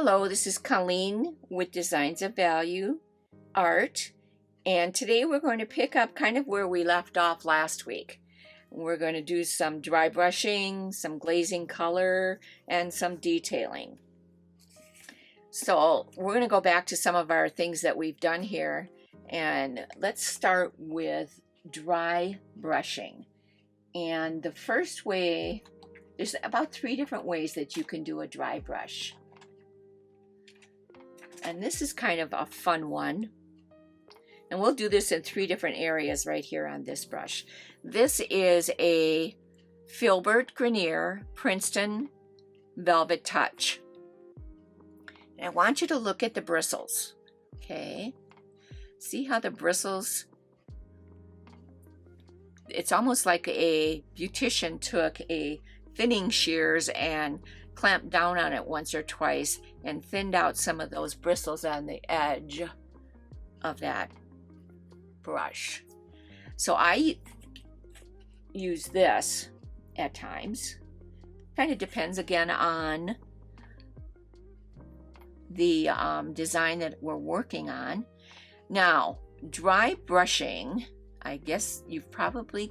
Hello, this is Colleen with Designs of Value Art, and today we're going to pick up kind of where we left off last week. We're going to do some dry brushing, some glazing color, and some detailing. So we're going to go back to some of our things that we've done here, and let's start with dry brushing. And the first way, there's about 3 different ways that you can do a dry brush. And this is kind of a fun one. And we'll do this in 3 different areas right here on this brush. This is a Filbert Grenier Princeton Velvet Touch. And I want you to look at the bristles, okay? See how the bristles, it's almost like a beautician took a thinning shears and clamped down on it once or twice and thinned out some of those bristles on the edge of that brush. So I use this at times. Kind of depends again on the design that we're working on. Now, dry brushing, I guess you've probably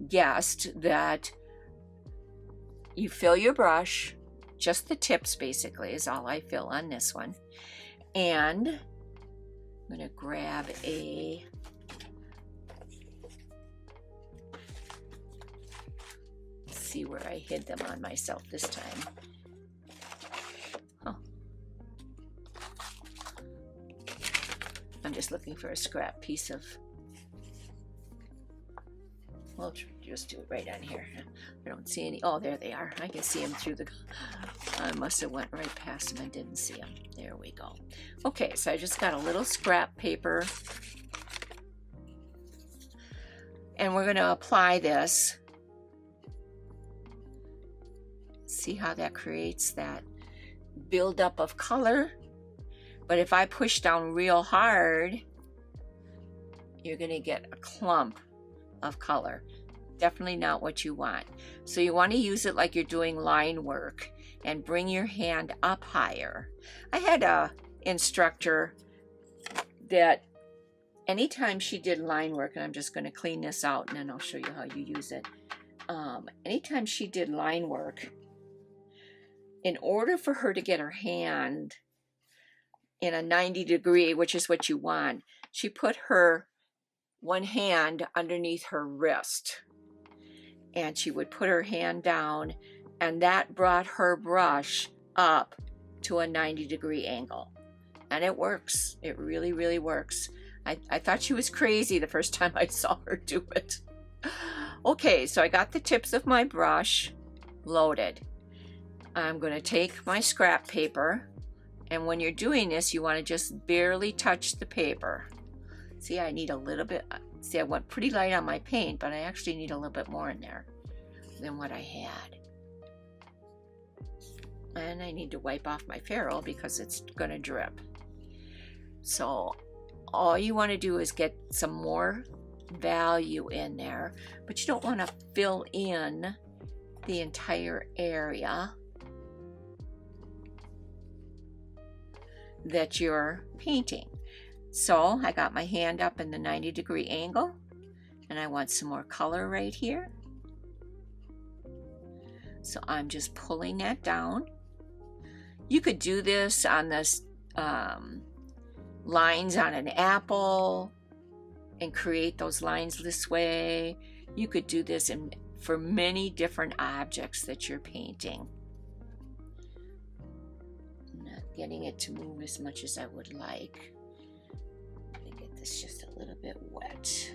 guessed that you fill your brush, just the tips basically is all I fill on this one. And I'm going to grab a see where I hid them on myself this time. Oh. I'm just looking for a scrap piece of, we'll just do it right on here. I don't see any. Oh, there they are. I can see them through the, I must have went right past them and didn't see them. There we go. Okay, so I just got a little scrap paper. And we're going to apply this. See how that creates that buildup of color? But if I push down real hard, you're going to get a clump of color. Definitely not what you want. So you want to use it like you're doing line work and bring your hand up higher. I had a instructor that anytime she did line work, and I'm just going to clean this out and then I'll show you how you use it. Anytime she did line work, in order for her to get her hand in a 90 degree, which is what you want, she put her one hand underneath her wrist. And she would put her hand down, and that brought her brush up to a 90 degree angle. And it works. It really, really works. I thought she was crazy the first time I saw her do it. Okay, so I got the tips of my brush loaded. I'm going to take my scrap paper, and when you're doing this, you want to just barely touch the paper. See, I need a little bit. See, I went pretty light on my paint, but I actually need a little bit more in there than what I had. And I need to wipe off my ferrule because it's going to drip. So all you want to do is get some more value in there, but you don't want to fill in the entire area that you're painting. So I got my hand up in the 90 degree angle, and I want some more color right here. So I'm just pulling that down. You could do this on this lines on an apple and create those lines this way. You could do this for many different objects that you're painting. I'm not getting it to move as much as I would like. It's just a little bit wet.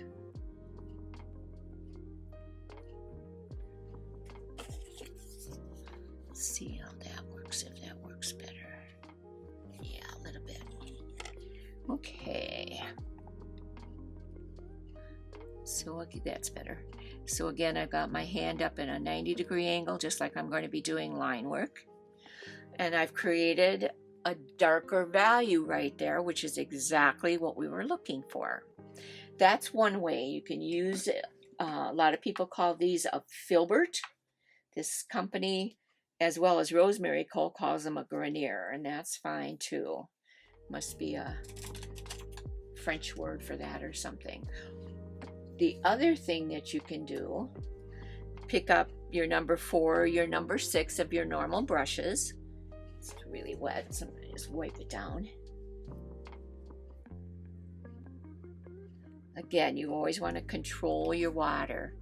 Let's see how that works, if that works better. Yeah, a little bit. Okay. So okay, that's better. So again, I've got my hand up in a 90 degree angle, just like I'm going to be doing line work. And I've created a darker value right there, which is exactly what we were looking for. That's one way you can use it. A lot of people call these a filbert. This company as well as Rosemary Cole calls them a grenier, and that's fine too. Must be a French word for that or something. The other thing that you can do, pick up your number 4, your number 6 of your normal brushes. It's really wet, so I'm going to just wipe it down. Again, you always want to control your water.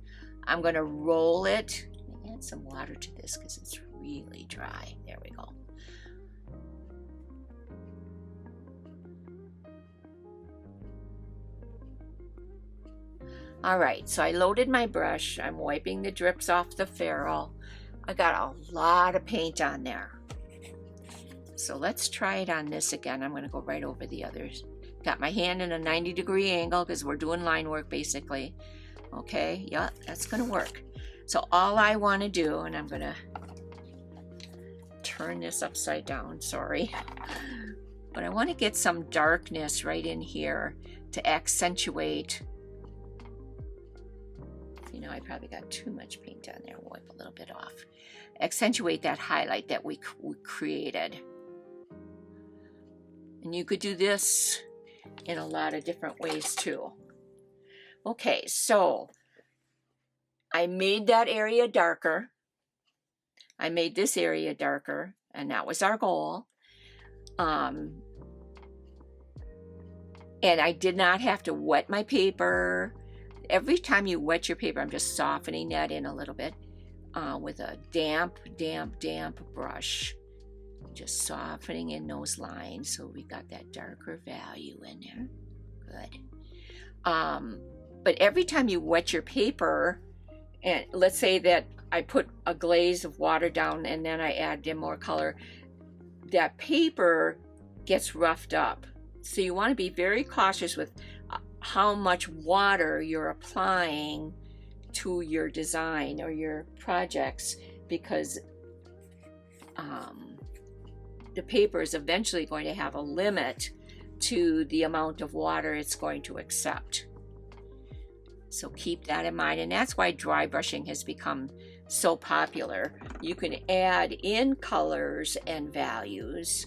I'm going to roll it. Add some water to this because it's really dry. There we go. All right, so I loaded my brush. I'm wiping the drips off the ferrule. I got a lot of paint on there. So let's try it on this again. I'm going to go right over the others. Got my hand in a 90-degree angle because we're doing line work basically. Okay, yeah, that's going to work. So all I want to do, and I'm going to turn this upside down, sorry. But I want to get some darkness right in here to accentuate. You know, I probably got too much paint on there. I'll wipe a little bit off. Accentuate that highlight that we created. And you could do this in a lot of different ways too. Okay, so I made that area darker. I made this area darker, and that was our goal. And I did not have to wet my paper. Every time you wet your paper, I'm just softening that in a little bit with a damp brush. Just softening in those lines so we got that darker value in there. Good. But every time you wet your paper, and let's say that I put a glaze of water down and then I add in more color, that paper gets roughed up. So you want to be very cautious with how much water you're applying to your design or your projects, because the paper is eventually going to have a limit to the amount of water it's going to accept. So keep that in mind, and that's why dry brushing has become so popular. You can add in colors and values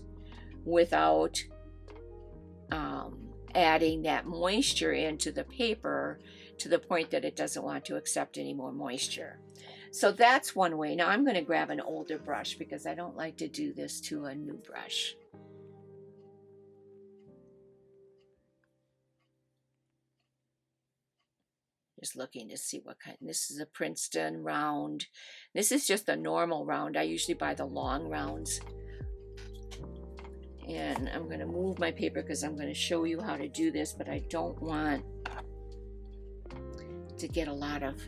without adding that moisture into the paper to the point that it doesn't want to accept any more moisture. So that's one way. Now I'm going to grab an older brush because I don't like to do this to a new brush. Just looking to see what kind. This is a Princeton round. This is just a normal round. I usually buy the long rounds. And I'm going to move my paper because I'm going to show you how to do this, but I don't want to get a lot of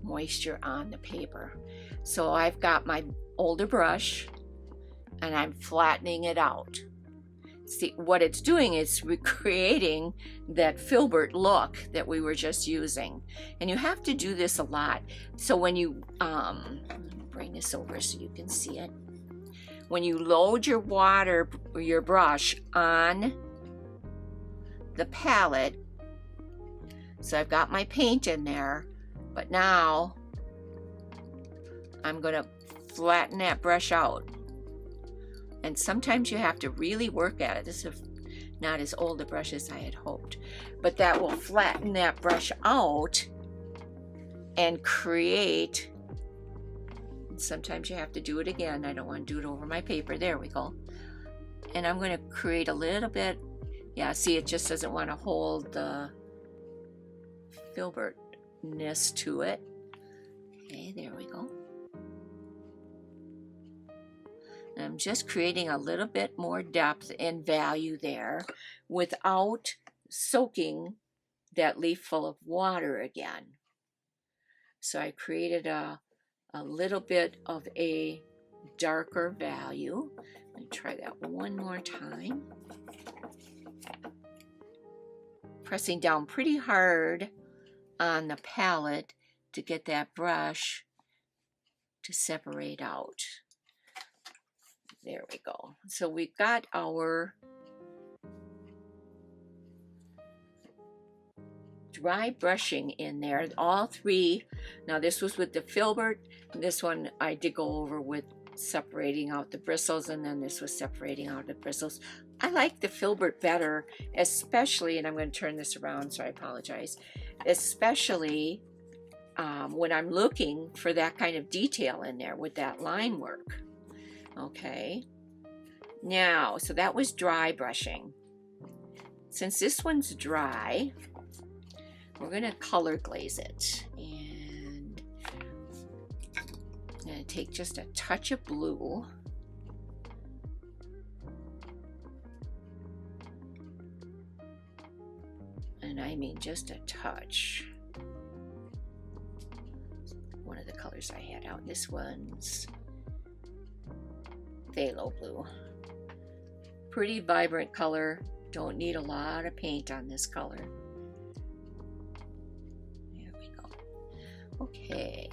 moisture on the paper. So I've got my older brush and I'm flattening it out. See, what it's doing is recreating that filbert look that we were just using. And you have to do this a lot. So when you, bring this over so you can see it. When you load your water, your brush on the palette, so I've got my paint in there, but now I'm going to flatten that brush out. And sometimes you have to really work at it. This is not as old a brush as I had hoped, but that will flatten that brush out and create. Sometimes you have to do it again. I don't want to do it over my paper. There we go. And I'm going to create a little bit. Yeah, see, it just doesn't want to hold the filbertness to it. Okay, there we go. And I'm just creating a little bit more depth and value there without soaking that leaf full of water again. So I created a little bit of a darker value. Let me try that one more time. Pressing down pretty hard on the palette to get that brush to separate out. There we go. So we've got our dry brushing in there, all three. Now this was with the filbert. This one I did go over with separating out the bristles, and then this was separating out the bristles. I like the filbert better, especially, and I'm going to turn this around, so I apologize, especially when I'm looking for that kind of detail in there with that line work. Okay, now, so that was dry brushing. Since this one's dry, we're going to color glaze it. And I'm going to take just a touch of blue. And I mean just a touch. One of the colors I had out. This one's phthalo blue. Pretty vibrant color. Don't need a lot of paint on this color. There we go. Okay.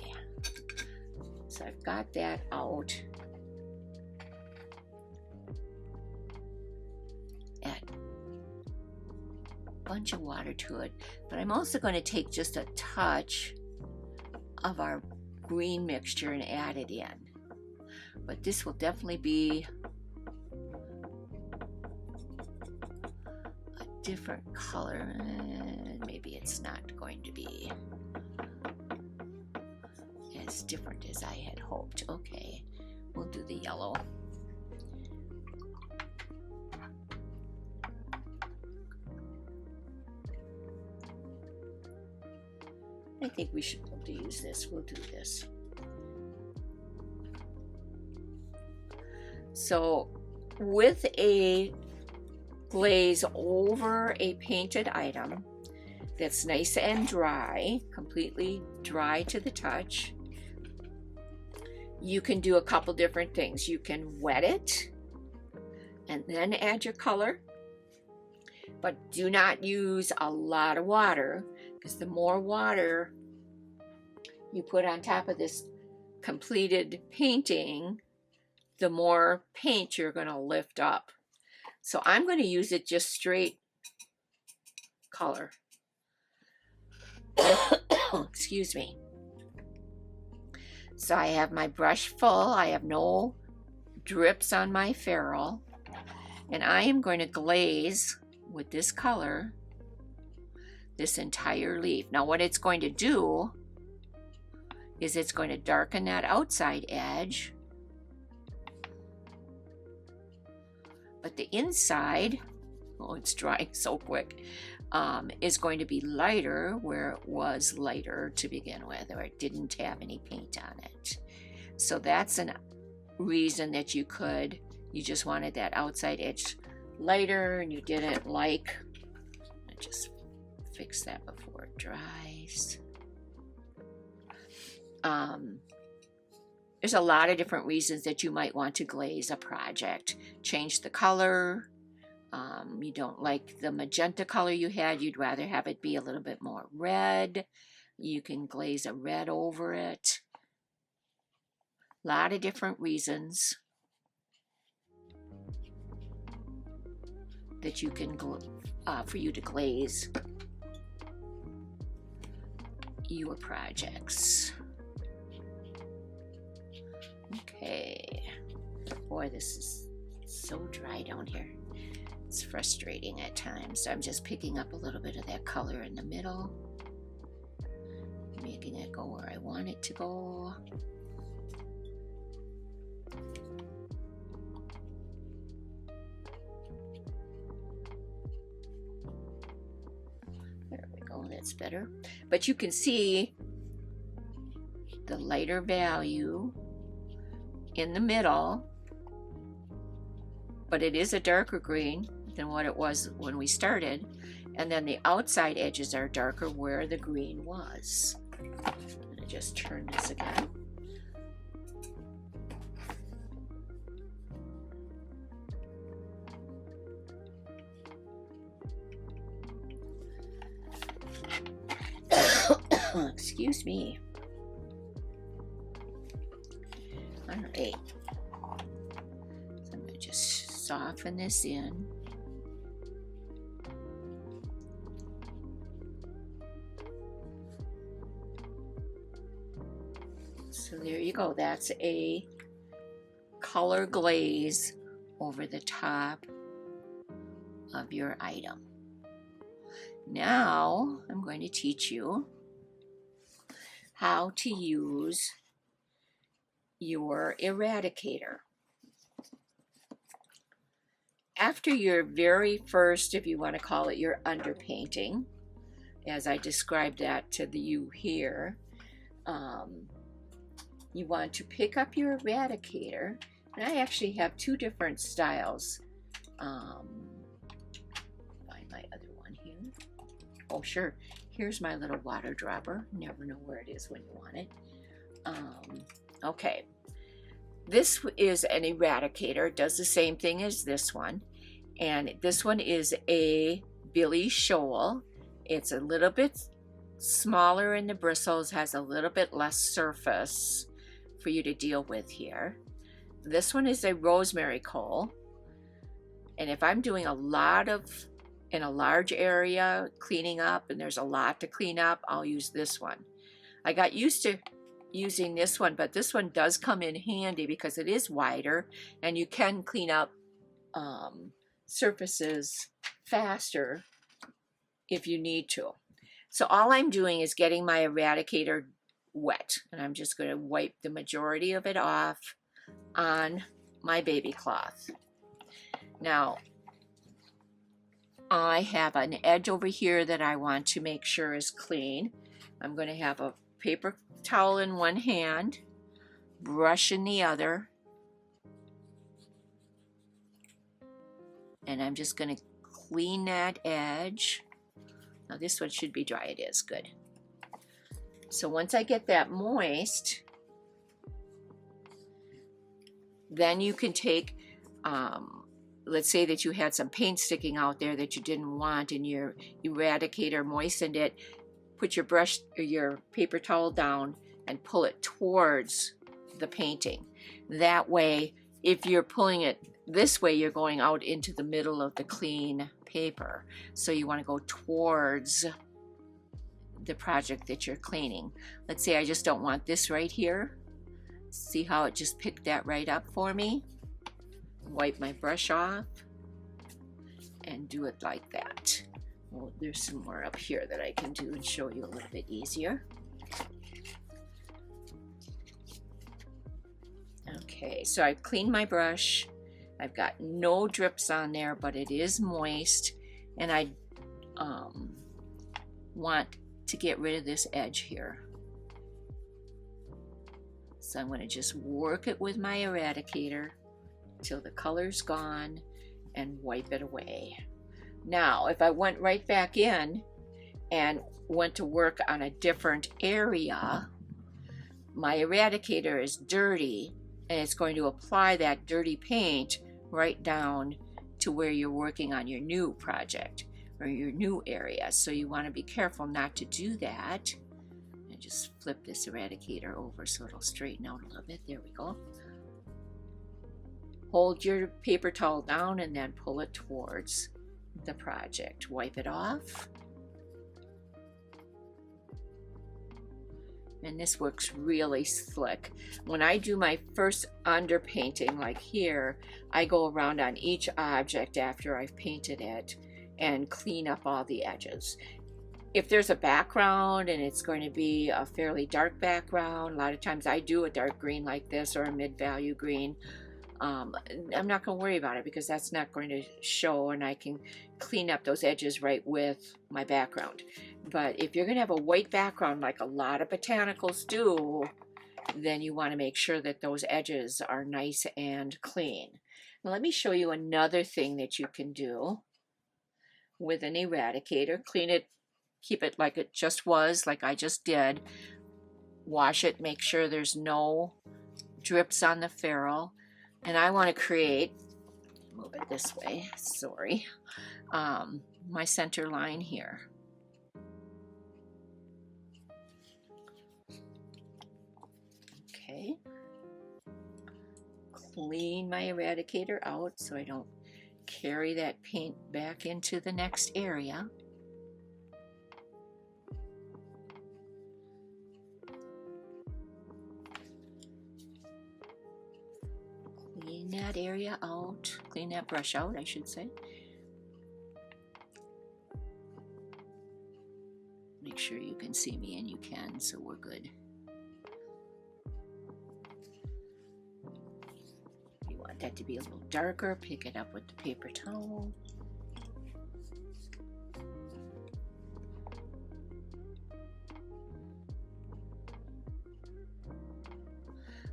So I've got that out. Add a bunch of water to it. But I'm also going to take just a touch of our green mixture and add it in. But this will definitely be a different color. Maybe it's not going to be as different as I had hoped. Okay, we'll do the yellow. I think we should be able to use this. We'll do this. So with a glaze over a painted item that's nice and dry, completely dry to the touch, you can do a couple different things. You can wet it and then add your color, but do not use a lot of water, because the more water you put on top of this completed painting, the more paint you're going to lift up. So I'm going to use it just straight color. Excuse me. So I have my brush full. I have no drips on my ferrule. And I am going to glaze with this color this entire leaf. Now what it's going to do is it's going to darken that outside edge. But the inside, oh, it's drying so quick, is going to be lighter where it was lighter to begin with, or it didn't have any paint on it. So that's a reason that you just wanted that outside edge lighter, and you didn't like, I just fix that before it dries. There's a lot of different reasons that you might want to glaze a project. Change the color. You don't like the magenta color you had. You'd rather have it be a little bit more red. You can glaze a red over it. A lot of different reasons that you can for you to glaze your projects. Okay. Boy, this is so dry down here. It's frustrating at times. So I'm just picking up a little bit of that color in the middle, making it go where I want it to go. There we go, that's better. But you can see the lighter value in the middle, but it is a darker green than what it was when we started, and then the outside edges are darker where the green was. I'm going to just turn this again. Excuse me. All right, so I'm going to just soften this in. So there you go. That's a color glaze over the top of your item. Now I'm going to teach you how to use your eradicator. After your very first, if you want to call it your underpainting, as I described that to you here, you want to pick up your eradicator. And I actually have two different styles. Find my other one here. Oh, sure. Here's my little water dropper. Never know where it is when you want it. Okay. This is an eradicator. It does the same thing as this one. And this one is a Billy Shoal. It's a little bit smaller in the bristles, has a little bit less surface for you to deal with here. This one is a rosemary coal. And if I'm doing a lot of, in a large area, cleaning up, and there's a lot to clean up, I'll use this one. I got used to using this one, but this one does come in handy because it is wider and you can clean up surfaces faster if you need to. So all I'm doing is getting my eradicator wet, and I'm just going to wipe the majority of it off on my baby cloth. Now I have an edge over here that I want to make sure is clean. I'm going to have a paper towel in one hand, brush in the other, and I'm just going to clean that edge. Now this one should be dry. It is good. So once I get that moist, then you can take, let's say that you had some paint sticking out there that you didn't want and your eradicator moistened it, put your brush or your paper towel down and pull it towards the painting. That way, if you're pulling it this way, you're going out into the middle of the clean paper. So you want to go towards the project that you're cleaning. Let's say I just don't want this right here. See how it just picked that right up for me? Wipe my brush off and do it like that. Well, there's some more up here that I can do and show you a little bit easier. Okay, so I've cleaned my brush. I've got no drips on there, but it is moist, and I want to get rid of this edge here. So I'm going to just work it with my eradicator till the color's gone and wipe it away. Now, if I went right back in and went to work on a different area, my eradicator is dirty and it's going to apply that dirty paint right down to where you're working on your new project or your new area. So you want to be careful not to do that. And just flip this eradicator over so it'll straighten out a little bit. There we go. Hold your paper towel down and then pull it towards the project. Wipe it off. And this works really slick. When I do my first underpainting, like here, I go around on each object after I've painted it and clean up all the edges. If there's a background and it's going to be a fairly dark background, a lot of times I do a dark green like this or a mid-value green. I'm not going to worry about it because that's not going to show, and I can clean up those edges right with my background. But if you're going to have a white background like a lot of botanicals do, then you want to make sure that those edges are nice and clean. Now let me show you another thing that you can do with an eradicator. Clean it, keep it like it just was, like I just did. Wash it, make sure there's no drips on the ferrule. And I want to create, move it this way, sorry, my center line here. Okay. Clean my eradicator out so I don't carry that paint back into the next area. clean that area out, clean that brush out, I should say. Make sure you can see me, and you can, so we're good. You want that to be a little darker, pick it up with the paper towel.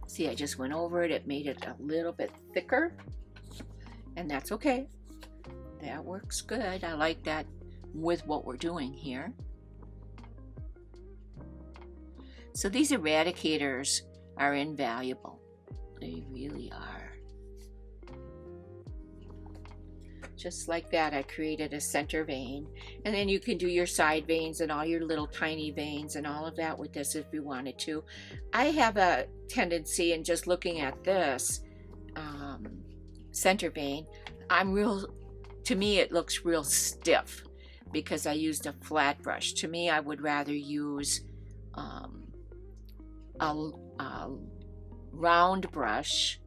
See, I just went over it. It made it a little bit thicker, and that's okay. That works good. I like that with what we're doing here. So these eradicators are invaluable. They really are. Just like that, I created a center vein, and then you can do your side veins and all your little tiny veins and all of that with this if you wanted to. I have a tendency in just looking at this center vein, to me it looks real stiff because I used a flat brush. To me, I would rather use a round brush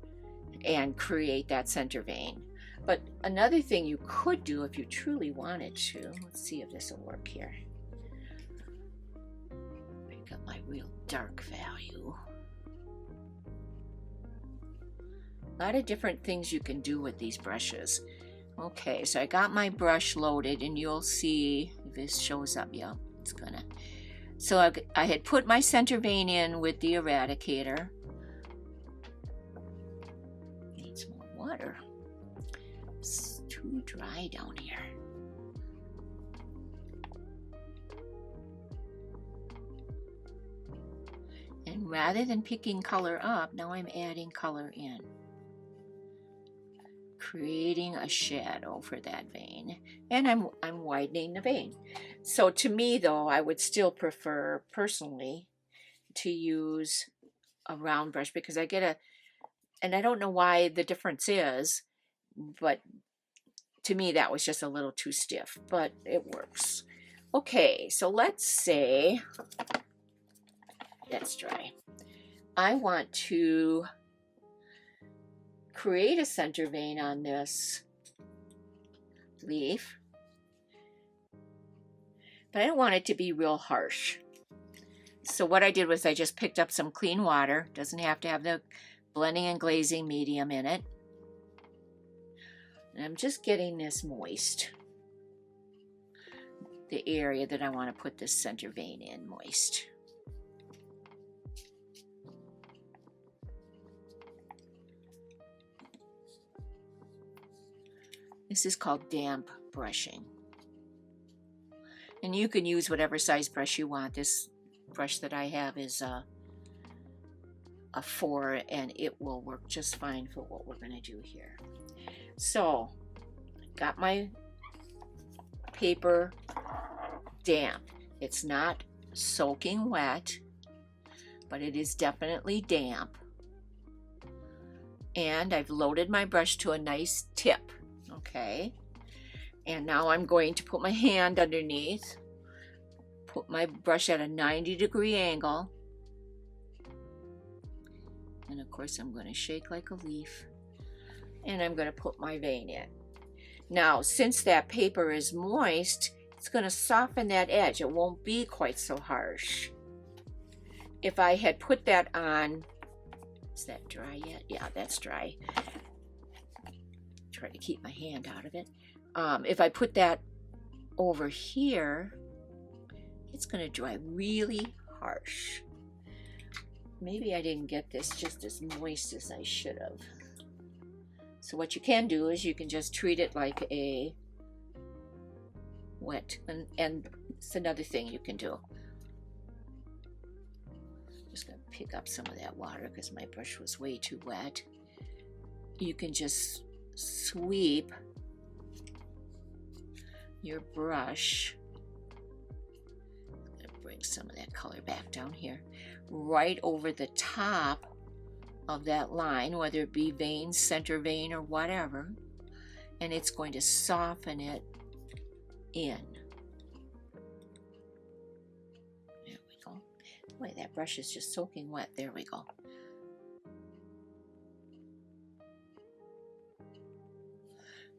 and create that center vein. But another thing you could do if you truly wanted to, let's see if this will work here. Pick up my real dark value. A lot of different things you can do with these brushes. Okay, so I got my brush loaded, and you'll see if this shows up. Yeah, it's gonna. So I had put my center vein in with the eradicator. Needs more water. It's too dry down here. And rather than picking color up, now I'm adding color in, creating a shadow for that vein, and I'm widening the vein. So to me, though, I would still prefer personally to use a round brush because I get and I don't know why the difference is, but to me that was just a little too stiff, but it works. Okay, so let's say that's dry. I want to create a center vein on this leaf, but I don't want it to be real harsh. So what I did was I just picked up some clean water. Doesn't have to have the blending and glazing medium in it. And I'm just getting this moist. The area that I want to put this center vein in moist. This is called damp brushing. And you can use whatever size brush you want. This brush that I have is a 4, and it will work just fine for what we're going to do here. So, got my paper damp. It's not soaking wet, but it is definitely damp. And I've loaded my brush to a nice tip. Okay, and now I'm going to put my hand underneath, put my brush at a 90-degree angle, and of course I'm going to shake like a leaf, and I'm going to put my vein in. Now, since that paper is moist, it's going to soften that edge. It won't be quite so harsh. If I had put that on, is that dry yet? Yeah, that's dry. Try to keep my hand out of it. If I put that over here, it's going to dry really harsh. Maybe I didn't get this just as moist as I should have. So what you can do is you can just treat it like a wet, and it's another thing you can do. Just going to pick up some of that water because my brush was way too wet. You can just sweep your brush. I'm going to bring some of that color back down here, right over the top of that line, whether it be vein, center vein, or whatever, and it's going to soften it in. There we go. Boy, that brush is just soaking wet. There we go.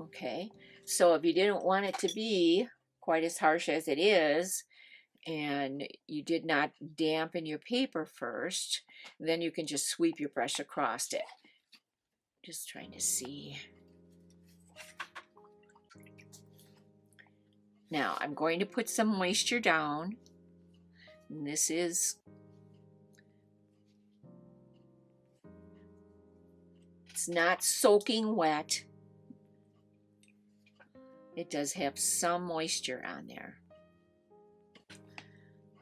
Okay, so if you didn't want it to be quite as harsh as it is, and you did not dampen your paper first, then you can just sweep your brush across it. Just trying to see. Now I'm going to put some moisture down. And this is, it's not soaking wet. It does have some moisture on there.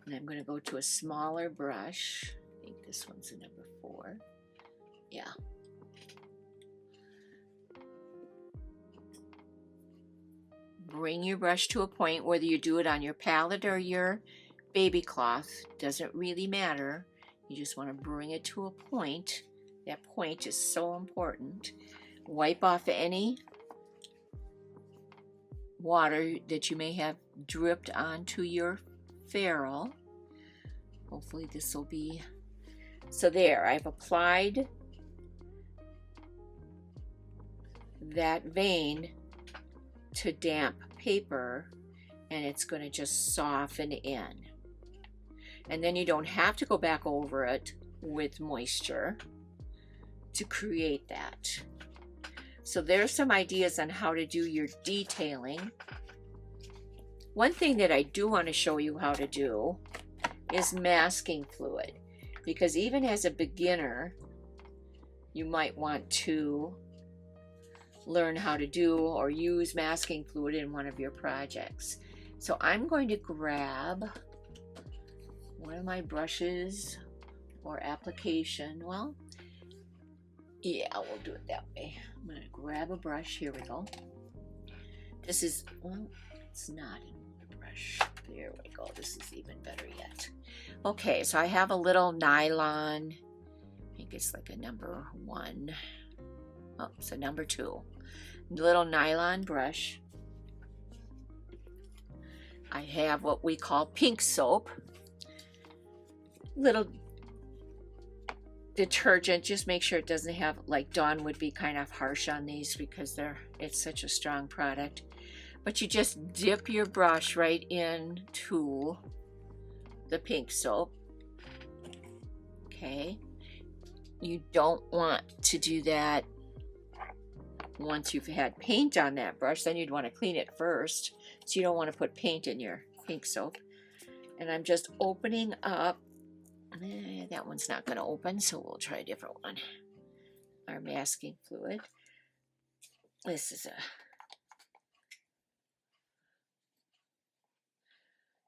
And I'm going to go to a smaller brush. I think this one's a number 4. Yeah. Bring your brush to a point, whether you do it on your palette or your baby cloth, doesn't really matter. You just want to bring it to a point. That point is so important. Wipe off any water that you may have dripped onto your ferrule. Hopefully this will be, so there, I've applied that vein to damp paper, and it's going to just soften in. And then you don't have to go back over it with moisture to create that. So there's some ideas on how to do your detailing. One thing that I do want to show you how to do is masking fluid, because even as a beginner, you might want to learn how to do or use masking fluid in one of your projects. So I'm going to grab one of my brushes or application. Well, yeah, we'll do it that way. I'm going to grab a brush. Here we go. This is, well, it's not in the brush. There we go. This is even better yet. Okay, so I have a little nylon. I think it's like a number 1. Oh, so number 2. Little nylon brush. I have what we call pink soap. Little detergent. Just make sure it doesn't have, like Dawn would be kind of harsh on these because it's such a strong product. But you just dip your brush right into the pink soap. Okay. You don't want to do that once you've had paint on that brush. Then you'd want to clean it first. So you don't want to put paint in your pink soap. And I'm just opening up. That one's not going to open, so we'll try a different one. Our masking fluid. This is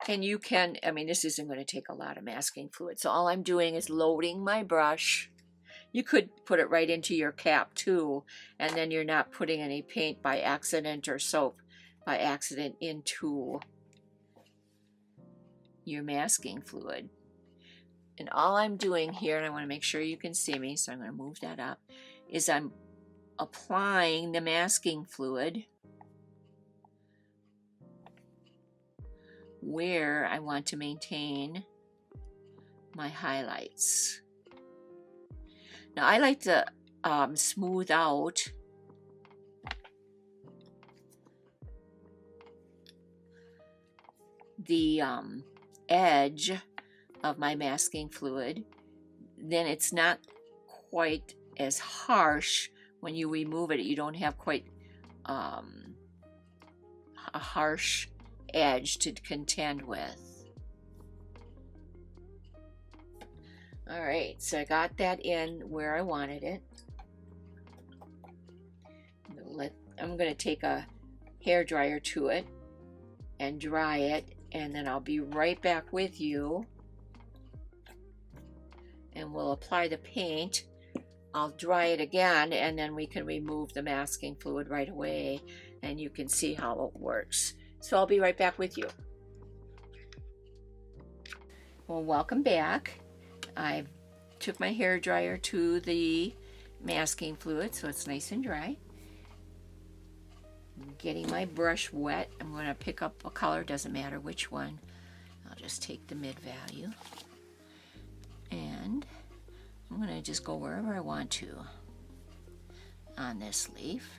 and you can, I mean, this isn't going to take a lot of masking fluid. So all I'm doing is loading my brush. You could put it right into your cap too, and then you're not putting any paint by accident or soap by accident into your masking fluid. And all I'm doing here, and I want to make sure you can see me, so I'm going to move that up, is I'm applying the masking fluid where I want to maintain my highlights. Now I like to smooth out the edge of my masking fluid. Then it's not quite as harsh when you remove it. You don't have quite a harsh edge to contend with. All right, so I got that in where I wanted it. I'm going to take a hair dryer to it and dry it, and then I'll be right back with you, and we'll apply the paint. I'll dry it again, and then we can remove the masking fluid right away, and you can see how it works. So I'll be right back with you. Well, welcome back. I took my hair dryer to the masking fluid so it's nice and dry. I'm getting my brush wet. I'm going to pick up a color, doesn't matter which one. I'll just take the mid value. And I'm going to just go wherever I want to on this leaf.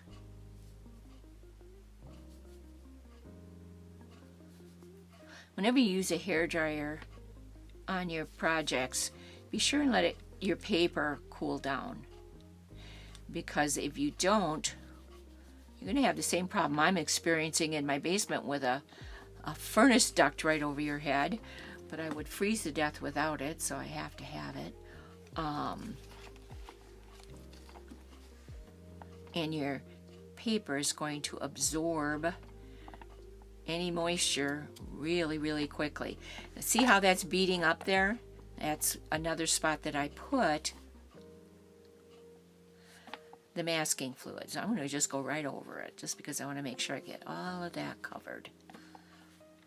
whenever you use a hairdryer on your projects, be sure and let your paper cool down. Because if you don't, you're going to have the same problem I'm experiencing in my basement with a furnace duct right over your head. But I would freeze to death without it, so I have to have it. And your paper is going to absorb any moisture really, really quickly. See how that's beading up there? That's another spot that I put the masking fluid. So I'm going to just go right over it, just because I want to make sure I get all of that covered.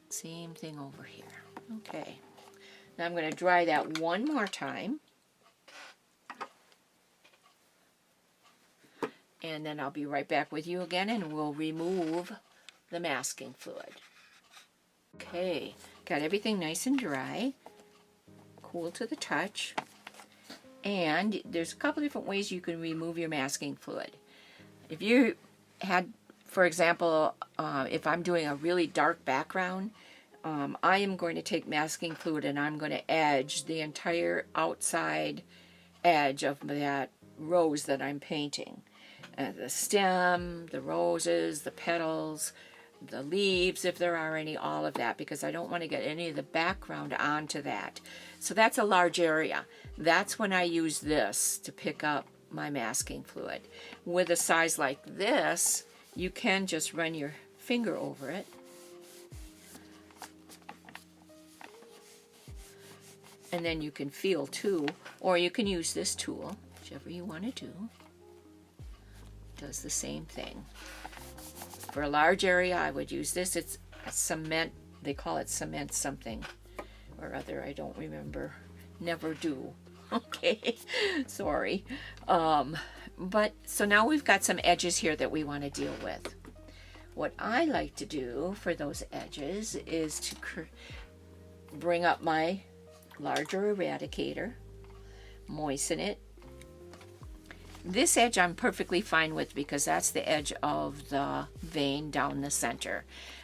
Same thing over here. Okay. Now I'm going to dry that one more time. And then I'll be right back with you again, and we'll remove the masking fluid. Okay, got everything nice and dry, cool to the touch. And there's a couple different ways you can remove your masking fluid. If you had, for example, if I'm doing a really dark background, I am going to take masking fluid and I'm going to edge the entire outside edge of that rose that I'm painting. The stem, the roses, the petals, the leaves, if there are any, all of that, because I don't want to get any of the background onto that. So that's a large area. That's when I use this to pick up my masking fluid. With a size like this, you can just run your finger over it. And then you can feel too, or you can use this tool, whichever you want to do. Does the same thing. For a large area, I would use this. It's cement, they call it cement something or other, I don't remember. Never do. Okay, sorry. But so now we've got some edges here that we want to deal with. What I like to do for those edges is to bring up my larger eradicator, moisten it. This edge I'm perfectly fine with because that's the edge of the vein down the center.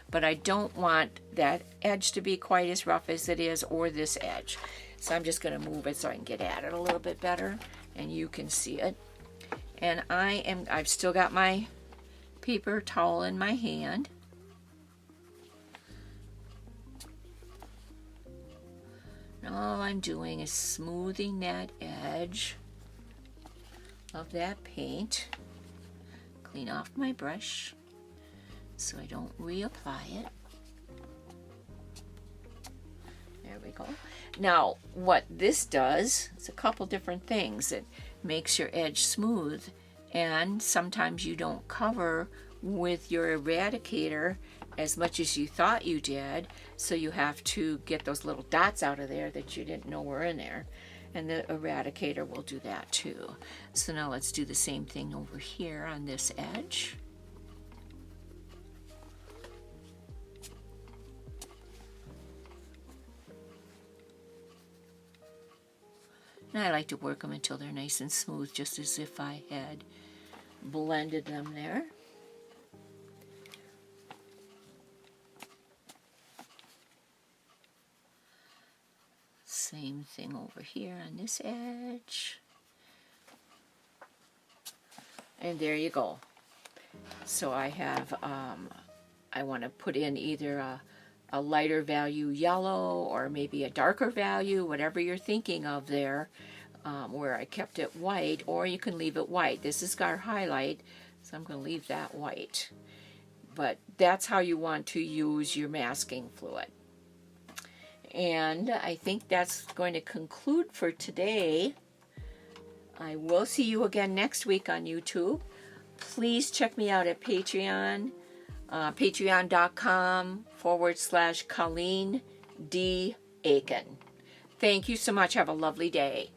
But I don't want that edge to be quite as rough as it is, or this edge. So I'm just going to move it so I can get at it a little bit better and you can see it. And I've still got my paper towel in my hand. And all I'm doing is smoothing that edge of that paint. Clean off my brush so I don't reapply it. There we go. Now what this does, it's a couple different things. It makes your edge smooth, and sometimes you don't cover with your eradicator as much as you thought you did, so you have to get those little dots out of there that you didn't know were in there. And the eradicator will do that too. So now let's do the same thing over here on this edge. And I like to work them until they're nice and smooth, just as if I had blended them there. Same thing over here on this edge. And there you go. So I have, I want to put in either a lighter value yellow or maybe a darker value, whatever you're thinking of there, where I kept it white, or you can leave it white. This is our highlight, so I'm going to leave that white. But that's how you want to use your masking fluid. And I think that's going to conclude for today. I will see you again next week on YouTube. Please check me out at Patreon, patreon.com/Colleen D. Aiken. Thank you so much. Have a lovely day.